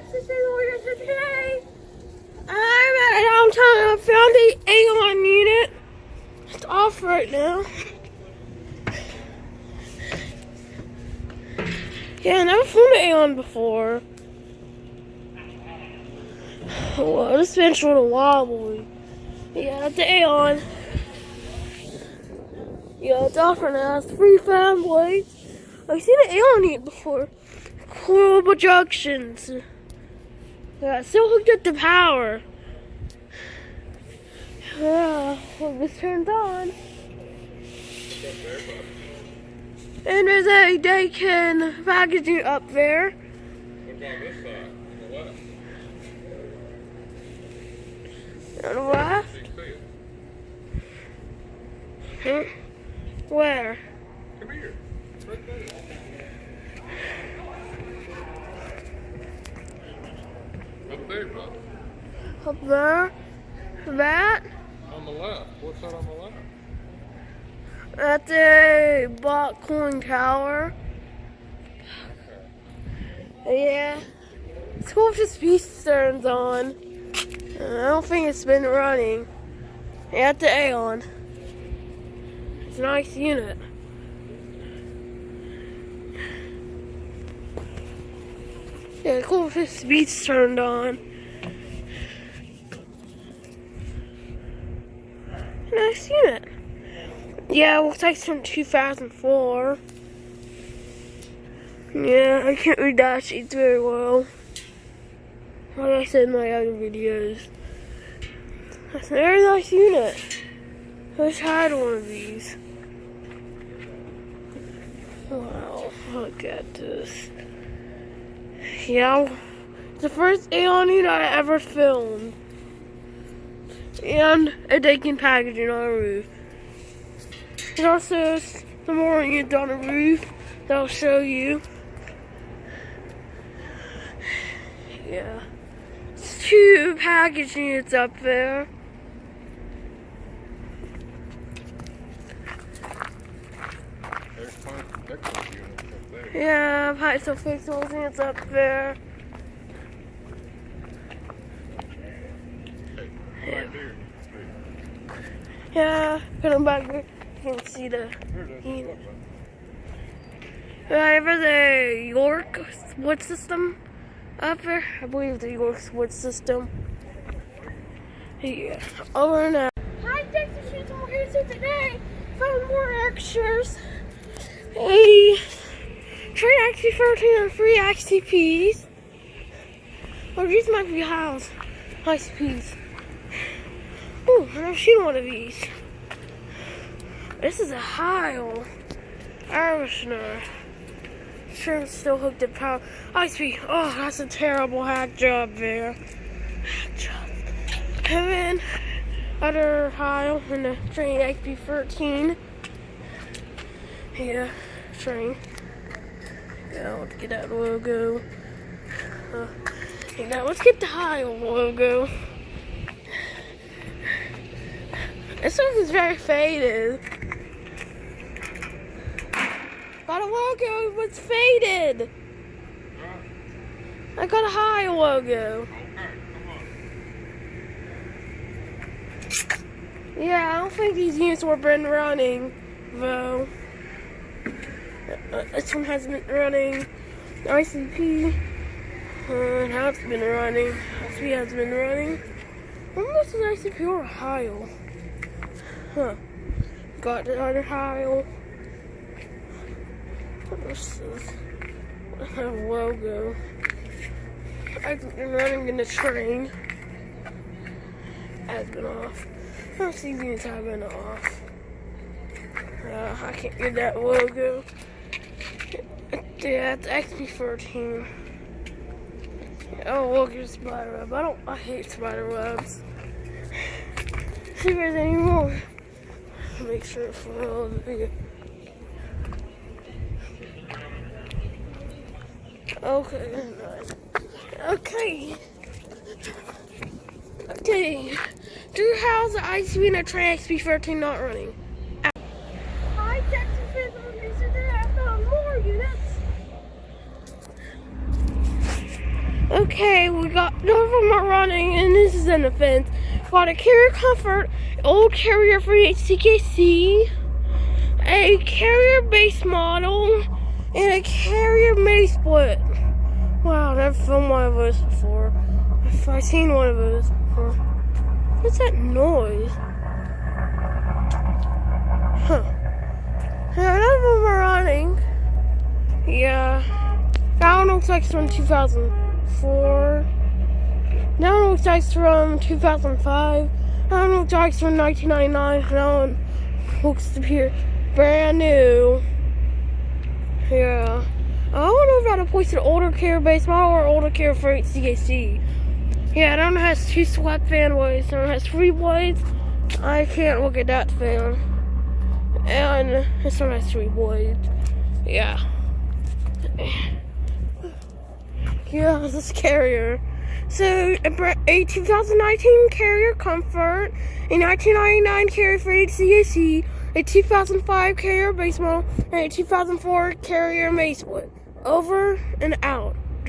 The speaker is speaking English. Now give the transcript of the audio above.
Texas Warriors for today. I'm at downtown. I found the AAON unit. It's off right now. Yeah, I never flown an AAON before. Whoa, this bench a little wobbly. Yeah, it's the AAON. Yeah, it's off right now. It's free family. I've seen an AAON unit before. Horrible junctions. Yeah, still hooked up to power. Yeah, well, this turns on. And there's a Daikin packaging up there. What about this side? On the left? On the left? Huh? Where? Come here. It's right there. Up there, bud. Up there? That? On the left. What's that on the left? That's a bot coin tower. Yeah. It's cool if the speed turns on. I don't think it's been running. Yeah, it's the AAON. It's a nice unit. Yeah, cool if the speed's turned on. Nice unit. Yeah, it looks like it's from 2004. Yeah, I can't read that sheet very well. Like I said in my other videos. That's a very nice unit. I wish I had one of these. Wow, look at this. Yeah, it's the first AAON unit I ever filmed. And a Daikin packaging on the roof. There's also some more units on the roof that I'll show you. Yeah. It's 2 package units up there. There's plenty of protective units up there. Yeah, pipes will fix those units up there. Hey, right there. Yeah, put them back there. You can see the unit. There's a York wood system up there. I believe the York wood system. Yeah, over and out. Hi, Texas Shoes over here. So today, found more extras. A train XP13 and 3 XTPs. Or these might be house ICPs. Ooh, I've never seen one of these. This is a Heil Irishner. Train's still hooked at power. ICP. Oh, that's a terrible hack job there. Hack job. And then other Heil in the train XP13. Yeah, train. Yeah, let's get that logo. Now let's get the Heil logo. This one is very faded. Got a logo, but it's faded. I got a Heil logo. Okay, come on. Yeah, I don't think these units were been running, though. This one hasn't been running. ICP. Now it's been running. ICP hasn't been running. I wonder if this is ICP or Heil. Huh. Got the other Heil. This is a logo. I've been running in the train. Has been off. Most of these units have been off. I can't get that logo. Yeah, it's XP13. Oh, look, it's spider web. I hate spider webs. See if there's any more. Make sure it's for the video. Okay. Okay. Drew, how's the ICP and the train XP13 not running? Hi, Texas fans. I'm here today. I found more units. Okay, we got, none of them are running, and this is an offense. Got a Carrier Comfort, old Carrier CKC, a Carrier base model, and a Carrier mini split. Wow, I've never filmed one of those before. I've seen one of those before. What's that noise? Huh. Yeah, none of them are running. Yeah. That one looks like it's from 2004. That one looks like it's from 2005. That one looks like it's from 1999. That one looks to be brand new. Yeah. I don't know if I had to place an older Carrier base model or older Carrier Freight CKC. Yeah, that one has 2 swept fan blades. That one has 3 blades. I can't look at that fan. And this one has 3 blades. Yeah. Yeah, this Carrier. So, a 2019 Carrier Comfort, a 1999 Carrier Freight CKC, a 2005 Carrier base model, and a 2004 Carrier Mini Split. Over and out.